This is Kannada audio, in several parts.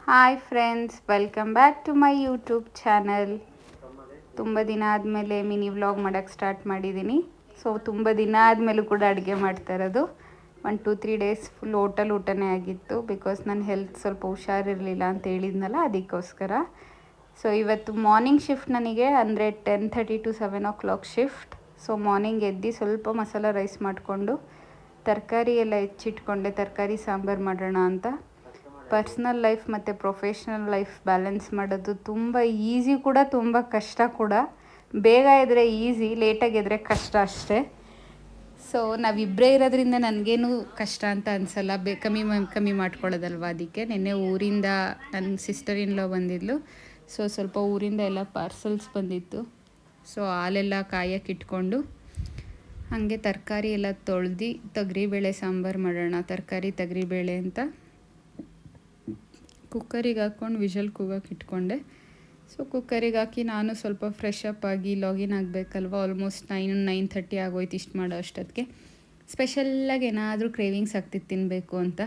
Hi friends, welcome back to my YouTube channel. ತುಂಬ ದಿನ ಆದಮೇಲೆ ಮಿನಿ ವ್ಲಾಗ್ ಮಾಡೋಕ್ಕೆ ಸ್ಟಾರ್ಟ್ ಮಾಡಿದ್ದೀನಿ. ಸೊ ತುಂಬ ದಿನ ಆದಮೇಲೂ ಕೂಡ ಅಡುಗೆ ಮಾಡ್ತಾ ಇರೋದು. 1-2-3 ಡೇಸ್ ಫುಲ್ ಊಟನೇ ಆಗಿತ್ತು. ಬಿಕಾಸ್ ನನ್ನ ಹೆಲ್ತ್ ಸ್ವಲ್ಪ ಹುಷಾರಿರಲಿಲ್ಲ ಅಂತ ಹೇಳಿದ್ನಲ್ಲ, ಅದಕ್ಕೋಸ್ಕರ. ಸೊ ಇವತ್ತು ಮಾರ್ನಿಂಗ್ ಶಿಫ್ಟ್ ನನಗೆ, ಅಂದರೆ 10:30 to 7 o'clock shift. So morning ಎದ್ದು ಸ್ವಲ್ಪ ಮಸಾಲ ರೈಸ್ ಮಾಡಿಕೊಂಡು ತರಕಾರಿ ಎಲ್ಲ ಹೆಚ್ಚಿಟ್ಕೊಂಡೆ, ತರಕಾರಿ ಸಾಂಬಾರು ಮಾಡೋಣ ಅಂತ. ಪರ್ಸ್ನಲ್ ಲೈಫ್ ಮತ್ತು ಪ್ರೊಫೆಷ್ನಲ್ ಲೈಫ್ ಬ್ಯಾಲೆನ್ಸ್ ಮಾಡೋದು ತುಂಬ ಈಸಿ ಕೂಡ, ತುಂಬ ಕಷ್ಟ ಕೂಡ. ಬೇಗ ಇದ್ದರೆ ಈಸಿ, ಲೇಟಾಗಿ ಇದ್ದರೆ ಕಷ್ಟ ಅಷ್ಟೇ. ಸೊ ನಾವಿಬ್ಬರೇ ಇರೋದ್ರಿಂದ ನನಗೇನು ಕಷ್ಟ ಅಂತ ಅನಿಸಲ್ಲ, ಕಮ್ಮಿ ಮಾಡ್ಕೊಳ್ಳೋದಲ್ವ. ಅದಕ್ಕೆ ನಿನ್ನೆ ಊರಿಂದ ನನ್ನ ಸಿಸ್ಟರ್ ಇನ್ ಲಾ ಬಂದಿದ್ಲು. ಸೊ ಸ್ವಲ್ಪ ಊರಿಂದ ಎಲ್ಲ ಪಾರ್ಸಲ್ಸ್ ಬಂದಿತ್ತು. ಸೊ ಹಾಲೆಲ್ಲ ಕಾಯಕ್ಕೆ ಇಟ್ಕೊಂಡು ಹಾಗೆ ತರಕಾರಿ ಎಲ್ಲ ತೊಳೆದು ತೊಗರಿಬೇಳೆ ಸಾಂಬಾರು ಮಾಡೋಣ, ತರಕಾರಿ ತೊಗರಿಬೇಳೆ ಅಂತ ಕುಕ್ಕರಿಗೆ ಹಾಕ್ಕೊಂಡು ವಿಷಲ್ ಕೂಗಕ್ಕೆ ಇಟ್ಕೊಂಡೆ. ಸೊ ಕುಕ್ಕರಿಗೆ ಹಾಕಿ ನಾನು ಸ್ವಲ್ಪ ಫ್ರೆಶ್ ಅಪ್ ಆಗಿ ಲಾಗಿನ್ ಆಗಬೇಕಲ್ವ. ಆಲ್ಮೋಸ್ಟ್ 9-9:30 ಆಗೋಯ್ತು ಇಷ್ಟು ಮಾಡೋ ಅಷ್ಟೊತ್ತಿಗೆ. ಸ್ಪೆಷಲ್ಲಾಗಿ ಏನಾದರೂ ಕ್ರೇವಿಂಗ್ಸ್ ಆಗ್ತಿತ್ತು ತಿನ್ನಬೇಕು ಅಂತ.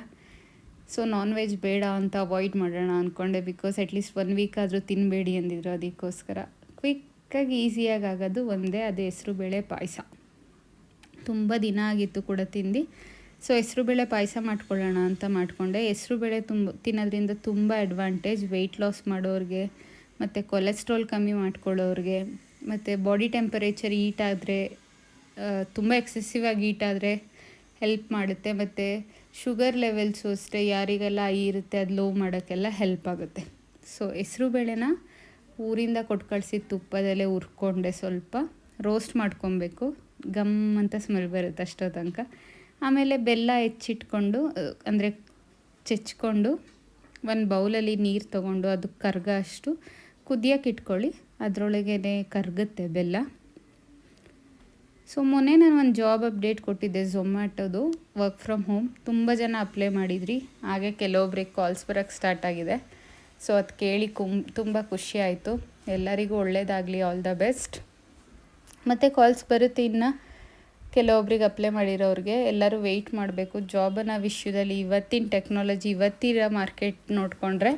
ಸೊ ನಾನ್ ವೆಜ್ ಬೇಡ ಅಂತ ಅವಾಯ್ಡ್ ಮಾಡೋಣ ಅಂದ್ಕೊಂಡೆ. ಬಿಕಾಸ್ ಅಟ್ಲೀಸ್ಟ್ 1 ವೀಕ್ ಆದರೂ ತಿನ್ನಬೇಡಿ ಅಂದಿದ್ರು. ಅದಕ್ಕೋಸ್ಕರ ಕ್ವಿಕ್ಕಾಗಿ ಈಸಿಯಾಗಿ ಆಗೋದು ಒಂದೇ, ಅದು ಹೆಸರುಬೇಳೆ ಪಾಯಸ. ತುಂಬ ದಿನ ಆಗಿತ್ತು ಕೂಡ ತಿಂದು. ಸೊ ಹೆಸರುಬೇಳೆ ಪಾಯಸ ಮಾಡ್ಕೊಳ್ಳೋಣ ಅಂತ ಮಾಡಿಕೊಂಡೆ. ಹೆಸರುಬೇಳೆ ತಿನ್ನೋದ್ರಿಂದ ತುಂಬ ಅಡ್ವಾಂಟೇಜ್ ವೆಯ್ಟ್ ಲಾಸ್ ಮಾಡೋರಿಗೆ, ಮತ್ತು ಕೊಲೆಸ್ಟ್ರಾಲ್ ಕಮ್ಮಿ ಮಾಡ್ಕೊಳ್ಳೋರಿಗೆ, ಮತ್ತು ಬಾಡಿ ಟೆಂಪರೇಚರ್ ಹೀಟ್ ಆದರೆ, ತುಂಬ ಎಕ್ಸೆಸಿವ್ ಆಗಿ ಹೀಟ್ ಆದರೆ ಹೆಲ್ಪ್ ಮಾಡುತ್ತೆ. ಮತ್ತು ಶುಗರ್ ಲೆವೆಲ್ಸು ಅಷ್ಟೇ, ಯಾರಿಗೆಲ್ಲ ಇರುತ್ತೆ ಅದು ಲೋ ಮಾಡೋಕ್ಕೆಲ್ಲ ಹೆಲ್ಪ್ ಆಗುತ್ತೆ. ಸೊ ಹೆಸರುಬೇಳೆನ ಊರಿಂದ ಕೊಟ್ಟು ಕಳಿಸಿದ ತುಪ್ಪದಲ್ಲೇ ಹುರ್ಕೊಂಡೆ, ಸ್ವಲ್ಪ ರೋಸ್ಟ್ ಮಾಡ್ಕೊಬೇಕು, ಗಮ್ ಅಂತ ಸ್ಮೆಲ್ ಬರುತ್ತೆ ಅಷ್ಟೋ ತನಕ. ಆಮೇಲೆ ಬೆಲ್ಲ ಹೆಚ್ಚಿಟ್ಕೊಂಡು, ಅಂದರೆ ಚೆಚ್ಕೊಂಡು ಒಂದು ಬೌಲಲ್ಲಿ ನೀರು ತೊಗೊಂಡು ಅದಕ್ಕೆ ಕರ್ಗ ಅಷ್ಟು ಕುದಿಯೋಕೆ ಇಟ್ಕೊಳ್ಳಿ. ಅದರೊಳಗೇ ಕರಗುತ್ತೆ ಬೆಲ್ಲ. ಸೊ ಮೊನ್ನೆ ನಾನು ಒಂದು ಜಾಬ್ ಅಪ್ಡೇಟ್ ಕೊಟ್ಟಿದ್ದೆ, ಝೊಮ್ಯಾಟೋದು ವರ್ಕ್ ಫ್ರಮ್ ಹೋಮ್. ತುಂಬ ಜನ ಅಪ್ಲೈ ಮಾಡಿದ್ರಿ. ಹಾಗೆ ಕೆಲವೊಬ್ರಿಗೆ ಕಾಲ್ಸ್ ಬರೋಕ್ಕೆ ಸ್ಟಾರ್ಟ್ ಆಗಿದೆ. ಸೊ ಅದು ಕೇಳಿ ತುಂಬ ಖುಷಿ ಆಯಿತು. ಎಲ್ಲರಿಗೂ ಒಳ್ಳೆಯದಾಗಲಿ, ಆಲ್ ದ ಬೆಸ್ಟ್. ಮತ್ತು ಕಾಲ್ಸ್ ಬರುತ್ತೆ ಇನ್ನು ಕೆಲವೊಬ್ರಿಗೆ ಅಪ್ಲೈ ಮಾಡಿರೋರಿಗೆ. ಎಲ್ಲರೂ ವೆಯ್ಟ್ ಮಾಡಬೇಕು. ಜಾಬನ್ನ ವಿಷಯದಲ್ಲಿ ಇವತ್ತಿನ ಟೆಕ್ನಾಲಜಿ, ಇವತ್ತಿರೋ ಮಾರ್ಕೆಟ್ ನೋಡಿಕೊಂಡ್ರೆ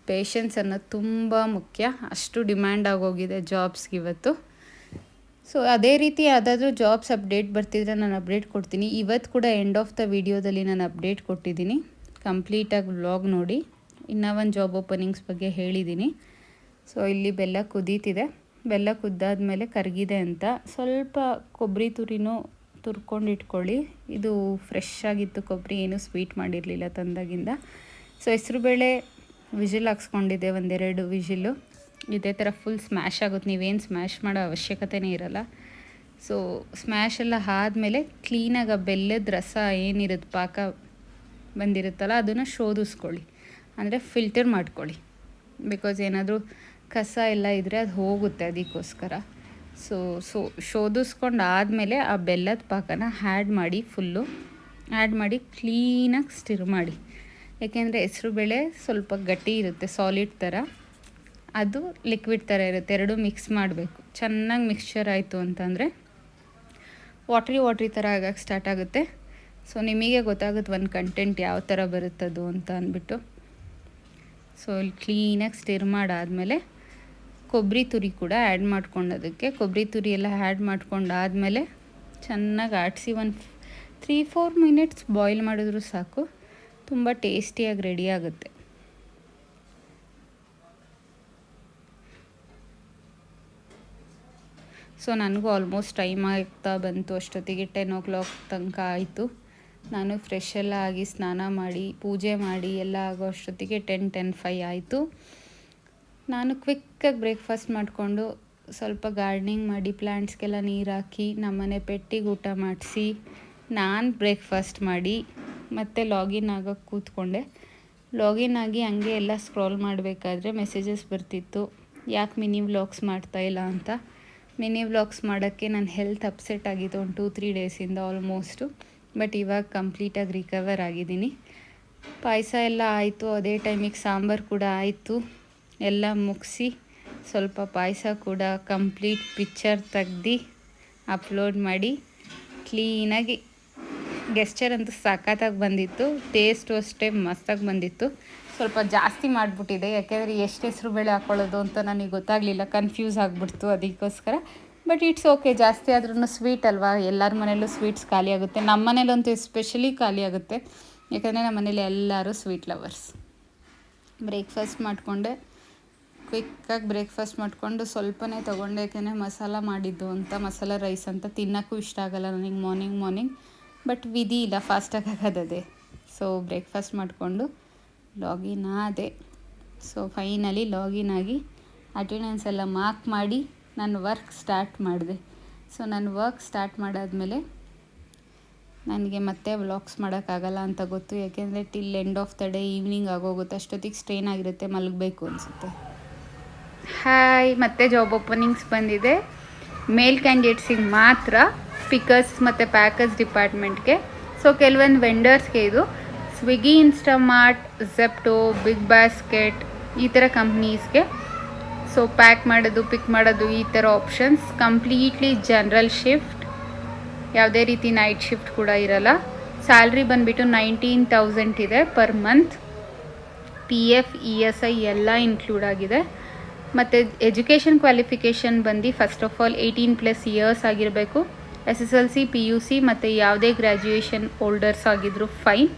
ಪೇಷನ್ಸ್ ಅನ್ನೋದು ತುಂಬ ಮುಖ್ಯ. ಅಷ್ಟು ಡಿಮ್ಯಾಂಡ್ ಆಗೋಗಿದೆ ಜಾಬ್ಸ್ಗೆ ಇವತ್ತು. ಸೊ ಅದೇ ರೀತಿ ಯಾವುದಾದ್ರೂ ಜಾಬ್ಸ್ ಅಪ್ಡೇಟ್ ಬರ್ತಿದ್ರೆ ನಾನು ಅಪ್ಡೇಟ್ ಕೊಡ್ತೀನಿ. ಇವತ್ತು ಕೂಡ ಎಂಡ್ ಆಫ್ ದ ವಿಡಿಯೋದಲ್ಲಿ ನಾನು ಅಪ್ಡೇಟ್ ಕೊಟ್ಟಿದ್ದೀನಿ. ಕಂಪ್ಲೀಟಾಗಿ ವ್ಲಾಗ್ ನೋಡಿ. ಇನ್ನೂ ಒಂದು ಜಾಬ್ ಓಪನಿಂಗ್ಸ್ ಬಗ್ಗೆ ಹೇಳಿದ್ದೀನಿ. ಸೊ ಇಲ್ಲಿ ಬೆಲ್ಲ ಕುದೀತಿದೆ. ಬೆಲ್ಲ ಕುದ್ದಾದ್ಮೇಲೆ ಕರಗಿದೆ ಅಂತ ಸ್ವಲ್ಪ ಕೊಬ್ಬರಿ ತುರ್ಕೊಂಡು ಇಟ್ಕೊಳ್ಳಿ. ಇದು ಫ್ರೆಶ್ ಆಗಿತ್ತು ಕೊಬ್ಬರಿ, ಏನೂ ಸ್ವೀಟ್ ಮಾಡಿರಲಿಲ್ಲ ತಂದಾಗಿಂದ. ಸೊ ಹೆಸರುಬೇಳೆ ವಿಜಿಲ್ ಹಾಕ್ಸ್ಕೊಂಡಿದ್ದೆ, 1-2 ವಿಜಿಲ್ಲು. ಇದೇ ಥರ ಫುಲ್ ಸ್ಮ್ಯಾಶ್ ಆಗುತ್ತೆ, ನೀವೇನು ಸ್ಮ್ಯಾಶ್ ಮಾಡೋ ಅವಶ್ಯಕತೆನೇ ಇರಲ್ಲ. ಸೊ ಸ್ಮ್ಯಾಶ್ ಎಲ್ಲ ಆದಮೇಲೆ ಕ್ಲೀನಾಗಿ ಆ ಬೆಲ್ಲದ ರಸ ಏನಿರುತ್ತೆ, ಪಾಕ ಬಂದಿರುತ್ತಲ್ಲ, ಅದನ್ನು ಶೋಧಿಸ್ಕೊಳ್ಳಿ, ಅಂದರೆ ಫಿಲ್ಟರ್ ಮಾಡ್ಕೊಳ್ಳಿ. ಬಿಕಾಸ್ ಏನಾದರೂ ಕಸ ಎಲ್ಲ ಇದ್ದರೆ ಅದು ಹೋಗುತ್ತೆ, ಅದಕ್ಕೋಸ್ಕರ. ಸೊ ಶೋಧಿಸ್ಕೊಂಡು ಆದಮೇಲೆ ಆ ಬೆಲ್ಲದ ಪಾಕನ ಆ್ಯಡ್ ಮಾಡಿ ಕ್ಲೀನಾಗಿ ಸ್ಟಿರ್ ಮಾಡಿ. ಯಾಕೆಂದರೆ ಹೆಸರುಬೇಳೆ ಸ್ವಲ್ಪ ಗಟ್ಟಿ ಇರುತ್ತೆ, ಸಾಲಿಡ್ ಥರ, ಅದು ಲಿಕ್ವಿಡ್ ಥರ ಇರುತ್ತೆ. ಎರಡೂ ಮಿಕ್ಸ್ ಮಾಡಬೇಕು. ಚೆನ್ನಾಗಿ ಮಿಕ್ಸ್ಚರ್ ಆಯಿತು ಅಂತಂದರೆ ವಾಟ್ರಿ ಥರ ಆಗೋಕ್ಕೆ ಸ್ಟಾರ್ಟ್ ಆಗುತ್ತೆ. ಸೊ ನಿಮಗೆ ಗೊತ್ತಾಗುತ್ತೆ ಒಂದು ಕಂಟೆಂಟ್ ಯಾವ ಥರ ಬರುತ್ತದು ಅಂತ ಅಂದ್ಬಿಟ್ಟು. ಸೊ ಇಲ್ಲಿ ಕ್ಲೀನಾಗಿ ಸ್ಟಿರ್ ಮಾಡಾದಮೇಲೆ ಕೊಬ್ಬರಿ ತುರಿ ಕೂಡ ಆ್ಯಡ್ ಮಾಡ್ಕೊಂಡೋದಕ್ಕೆ, ಕೊಬ್ಬರಿ ತುರಿ ಎಲ್ಲ ಆ್ಯಡ್ ಮಾಡ್ಕೊಂಡಾದಮೇಲೆ ಚೆನ್ನಾಗಿ ಆಡಿಸಿ ಒಂದು 3-4 ಮಿನಿಟ್ಸ್ ಬಾಯ್ಲ್ ಮಾಡಿದ್ರು ಸಾಕು. ತುಂಬ ಟೇಸ್ಟಿಯಾಗಿ ರೆಡಿ ಆಗುತ್ತೆ. ಸೊ ನನಗೂ ಆಲ್ಮೋಸ್ಟ್ ಟೈಮ್ ಆಗ್ತಾ ಬಂತು. ಅಷ್ಟೊತ್ತಿಗೆ 10 o'clock ತನಕ ಆಯಿತು. ನಾನು ಫ್ರೆಶ್ ಎಲ್ಲ ಆಗಿ ಸ್ನಾನ ಮಾಡಿ ಪೂಜೆ ಮಾಡಿ ಎಲ್ಲ ಆಗೋ ಅಷ್ಟೊತ್ತಿಗೆ 10-10:05 ಆಯಿತು. ನಾನು ಕ್ವಿಕ್ಕಾಗಿ ಬ್ರೇಕ್ಫಾಸ್ಟ್ ಮಾಡಿಕೊಂಡು ಸ್ವಲ್ಪ ಗಾರ್ಡನಿಂಗ್ ಮಾಡಿ, ಪ್ಲ್ಯಾಂಟ್ಸ್ಗೆಲ್ಲ ನೀರು ಹಾಕಿ, ನಮ್ಮನೆ ಪೆಟ್ಟಿಗೆ ಊಟ ಮಾಡಿಸಿ, ನಾನು ಬ್ರೇಕ್ಫಾಸ್ಟ್ ಮಾಡಿ ಮತ್ತೆ ಲಾಗಿನ್ ಆಗೋಕ್ಕೆ ಕೂತ್ಕೊಂಡೆ. ಲಾಗಿನ್ ಆಗಿ ಹಂಗೆ ಎಲ್ಲ ಸ್ಕ್ರಾಲ್ ಮಾಡಬೇಕಾದ್ರೆ ಮೆಸೇಜಸ್ ಬರ್ತಿತ್ತು, ಯಾಕೆ ಮಿನಿ ವ್ಲಾಗ್ಸ್ ಮಾಡ್ತಾಯಿಲ್ಲ ಅಂತ. ಮಿನಿ ವ್ಲಾಗ್ಸ್ ಮಾಡೋಕ್ಕೆ ನನ್ನ ಹೆಲ್ತ್ ಅಪ್ಸೆಟ್ ಆಗಿತ್ತು 1-2-3 ಡೇಸಿಂದ ಆಲ್ಮೋಸ್ಟು. ಬಟ್ ಇವಾಗ ಕಂಪ್ಲೀಟಾಗಿ ರಿಕವರ್ ಆಗಿದ್ದೀನಿ. ಪಾಯಸ ಎಲ್ಲ ಆಯಿತು, ಅದೇ ಟೈಮಿಗೆ ಸಾಂಬಾರು ಕೂಡ ಆಯಿತು. ಎಲ್ಲ ಮುಗಿಸಿ ಸ್ವಲ್ಪ ಪಾಯಸ ಕೂಡ ಕಂಪ್ಲೀಟ್ ಪಿಕ್ಚರ್ ತೆಗ್ದು ಅಪ್ಲೋಡ್ ಮಾಡಿ ಕ್ಲೀನಾಗಿ ಗೆಸ್ಚರ್ ಅಂತೂ ಸಖತ್ತಾಗಿ ಬಂದಿತ್ತು. ಟೇಸ್ಟು ಅಷ್ಟೇ ಮಸ್ತಾಗಿ ಬಂದಿತ್ತು. ಸ್ವಲ್ಪ ಜಾಸ್ತಿ ಮಾಡಿಬಿಟ್ಟಿದೆ, ಯಾಕೆಂದರೆ ಎಷ್ಟು ಹೆಸರು ಬೇಳೆ ಹಾಕ್ಕೊಳ್ಳೋದು ಅಂತ ನನಗೆ ಗೊತ್ತಾಗಲಿಲ್ಲ, ಕನ್ಫ್ಯೂಸ್ ಆಗಿಬಿಡ್ತು ಅದಕ್ಕೋಸ್ಕರ. ಬಟ್ ಇಟ್ಸ್ ಓಕೆ, ಜಾಸ್ತಿ ಆದ್ರೂ ಸ್ವೀಟ್ ಅಲ್ವಾ, ಎಲ್ಲರ ಮನೇಲೂ ಸ್ವೀಟ್ಸ್ ಖಾಲಿ ಆಗುತ್ತೆ, ನಮ್ಮ ಮನೇಲಂತೂ ಎಸ್ಪೆಷಲಿ ಖಾಲಿ ಆಗುತ್ತೆ, ಯಾಕಂದರೆ ನಮ್ಮ ಮನೇಲಿ ಎಲ್ಲರೂ ಸ್ವೀಟ್ ಲವರ್ಸ್. ಬ್ರೇಕ್ಫಾಸ್ಟ್ ಮಾಡಿಕೊಂಡೆ, ಕ್ವಿಕ್ಕಾಗಿ ಬ್ರೇಕ್ಫಾಸ್ಟ್ ಮಾಡಿಕೊಂಡು ಸ್ವಲ್ಪನೇ ತೊಗೊಂಡೆ, ಯಾಕೆಂದರೆ ಮಸಾಲ ಮಾಡಿದ್ದು ಅಂತ, ಮಸಾಲ ರೈಸ್ ಅಂತ ತಿನ್ನೋಕ್ಕೂ ಇಷ್ಟ ಆಗೋಲ್ಲ ನನಗೆ ಮಾರ್ನಿಂಗ್. ಬಟ್ ವಿಧಿ ಇಲ್ಲ, ಫಾಸ್ಟಾಗಿ ಆಗೋದದೇ. ಸೊ ಬ್ರೇಕ್ಫಾಸ್ಟ್ ಮಾಡಿಕೊಂಡು ಲಾಗಿನ್ ಆದೆ. ಸೊ ಫೈನಲಿ ಲಾಗಿನ್ ಆಗಿ ಅಟೆಂಡೆನ್ಸ್ ಎಲ್ಲ ಮಾರ್ಕ್ ಮಾಡಿ ನಾನು ವರ್ಕ್ ಸ್ಟಾರ್ಟ್ ಮಾಡಿದೆ. ಸೊ ನಾನು ವರ್ಕ್ ಸ್ಟಾರ್ಟ್ ಮಾಡಾದಮೇಲೆ ನನಗೆ ಮತ್ತೆ ವ್ಲಾಗ್ಸ್ ಮಾಡೋಕ್ಕಾಗಲ್ಲ ಅಂತ ಗೊತ್ತು, ಯಾಕೆಂದರೆ till end of the day evening ಆಗೋಗುತ್ತೆ, ಅಷ್ಟೊತ್ತಿಗೆ ಸ್ಟ್ರೈನ್ ಆಗಿರುತ್ತೆ, ಮಲಗಬೇಕು ಅನಿಸುತ್ತೆ. ಹಾಯ್, ಮತ್ತೆ ಜಾಬ್ ಓಪನಿಂಗ್ಸ್ ಬಂದಿದೆ. ಮೇಲ್ ಕ್ಯಾಂಡಿಡೇಟ್ಸಿಗೆ ಮಾತ್ರ, ಪಿಕರ್ಸ್ ಮತ್ತು ಪ್ಯಾಕರ್ಸ್ ಡಿಪಾರ್ಟ್ಮೆಂಟ್ಗೆ. ಸೊ ಕೆಲವೊಂದು ವೆಂಡರ್ಸ್ಗೆ ಇದು ಸ್ವಿಗ್ಗಿ, ಇನ್ಸ್ಟಾಮಾರ್ಟ್, ಝೆಪ್ಟೋ, ಬಿಗ್ ಬಾಸ್ಕೆಟ್ ಈ ಥರ ಕಂಪ್ನೀಸ್ಗೆ. ಸೊ ಪ್ಯಾಕ್ ಮಾಡೋದು, ಪಿಕ್ ಮಾಡೋದು ಈ ಥರ ಆಪ್ಷನ್ಸ್. ಕಂಪ್ಲೀಟ್ಲಿ ಜನರಲ್ ಶಿಫ್ಟ್, ಯಾವುದೇ ರೀತಿ ನೈಟ್ ಶಿಫ್ಟ್ ಕೂಡ ಇರಲ್ಲ. ಸ್ಯಾಲ್ರಿ ಬಂದುಬಿಟ್ಟು 19,000 ಇದೆ ಪರ್ ಮಂತ್. PF ESI ಎಲ್ಲ ಇನ್ಕ್ಲೂಡ್ ಆಗಿದೆ. ಮತ್ತು ಎಜುಕೇಷನ್ ಕ್ವಾಲಿಫಿಕೇಷನ್ ಬಂದು ಫಸ್ಟ್ ಆಫ್ ಆಲ್ 18+ ಇಯರ್ಸ್ ಆಗಿರಬೇಕು. SSLC, PUC ಮತ್ತು ಯಾವುದೇ ಗ್ರ್ಯಾಜುಯೇಷನ್ ಹೋಲ್ಡರ್ಸ್ ಆಗಿದ್ರು ಫೈನ್.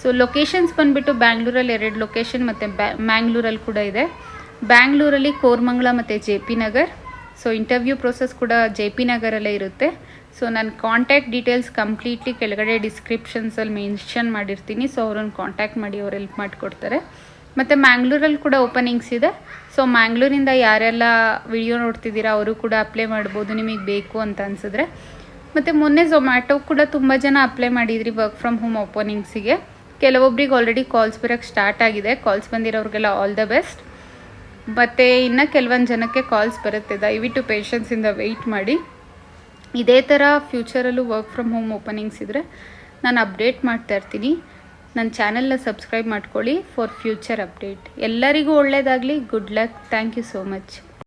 ಸೊ ಲೊಕೇಶನ್ಸ್ ಬಂದುಬಿಟ್ಟು ಬ್ಯಾಂಗ್ಳೂರಲ್ಲಿ 2 ಲೊಕೇಶನ್ ಮತ್ತು ಮ್ಯಾಂಗ್ಳೂರಲ್ಲಿ ಕೂಡ ಇದೆ. ಬ್ಯಾಂಗ್ಳೂರಲ್ಲಿ ಕೋರಮಂಗಲ ಮತ್ತು JP Nagar. So interview process ಕೂಡ JP ನಗರಲ್ಲೇ ಇರುತ್ತೆ. ಸೊ ನನ್ನ ಕಾಂಟ್ಯಾಕ್ಟ್ ಡೀಟೇಲ್ಸ್ ಕಂಪ್ಲೀಟ್ಲಿ ಕೆಳಗಡೆ ಡಿಸ್ಕ್ರಿಪ್ಷನ್ಸಲ್ಲಿ ಮೆನ್ಷನ್ ಮಾಡಿರ್ತೀನಿ. ಸೊ ಅವ್ರನ್ನ ಕಾಂಟ್ಯಾಕ್ಟ್ ಮಾಡಿ, ಅವ್ರು ಹೆಲ್ಪ್ ಮಾಡಿಕೊಡ್ತಾರೆ. ಮತ್ತು ಮ್ಯಾಂಗ್ಳೂರಲ್ಲಿ ಕೂಡ ಓಪನಿಂಗ್ಸ್ ಇದೆ. ಸೊ ಮ್ಯಾಂಗ್ಳೂರಿಂದ ಯಾರೆಲ್ಲ ವಿಡಿಯೋ ನೋಡ್ತಿದ್ದೀರಾ ಅವರು ಕೂಡ ಅಪ್ಲೈ ಮಾಡ್ಬೋದು, ನಿಮಗೆ ಬೇಕು ಅಂತ ಅನಿಸಿದ್ರೆ. ಮತ್ತು ಮೊನ್ನೆ ಝೊಮ್ಯಾಟೊ ಕೂಡ ತುಂಬ ಜನ ಅಪ್ಲೈ ಮಾಡಿದ್ರಿ ವರ್ಕ್ ಫ್ರಮ್ ಹೋಮ್ ಓಪನಿಂಗ್ಸಿಗೆ. ಕೆಲವೊಬ್ರಿಗೆ ಆಲ್ರೆಡಿ ಕಾಲ್ಸ್ ಬರೋಕ್ಕೆ ಸ್ಟಾರ್ಟ್ ಆಗಿದೆ. ಕಾಲ್ಸ್ ಬಂದಿರೋರಿಗೆಲ್ಲ ಆಲ್ ದ ಬೆಸ್ಟ್. ಮತ್ತು ಇನ್ನು ಕೆಲವೊಂದು ಜನಕ್ಕೆ ಕಾಲ್ಸ್ ಬರುತ್ತೆ, ದಯವಿಟ್ಟು ಪೇಷನ್ಸಿಂದ ವೆಯ್ಟ್ ಮಾಡಿ. ಇದೇ ಥರ ಫ್ಯೂಚರಲ್ಲೂ ವರ್ಕ್ ಫ್ರಮ್ ಹೋಮ್ ಓಪನಿಂಗ್ಸ್ ಇದ್ದರೆ ನಾನು ಅಪ್ಡೇಟ್ ಮಾಡ್ತಾ ಇರ್ತೀನಿ. ನನ್ನ ಚಾನೆಲ್ನ ಸಬ್ಸ್ಕ್ರೈಬ್ ಮಾಡ್ಕೊಳ್ಳಿ ಫಾರ್ ಫ್ಯೂಚರ್ ಅಪ್ಡೇಟ್. ಎಲ್ಲರಿಗೂ ಒಳ್ಳೆಯದಾಗಲಿ. Good luck. Thank you so much.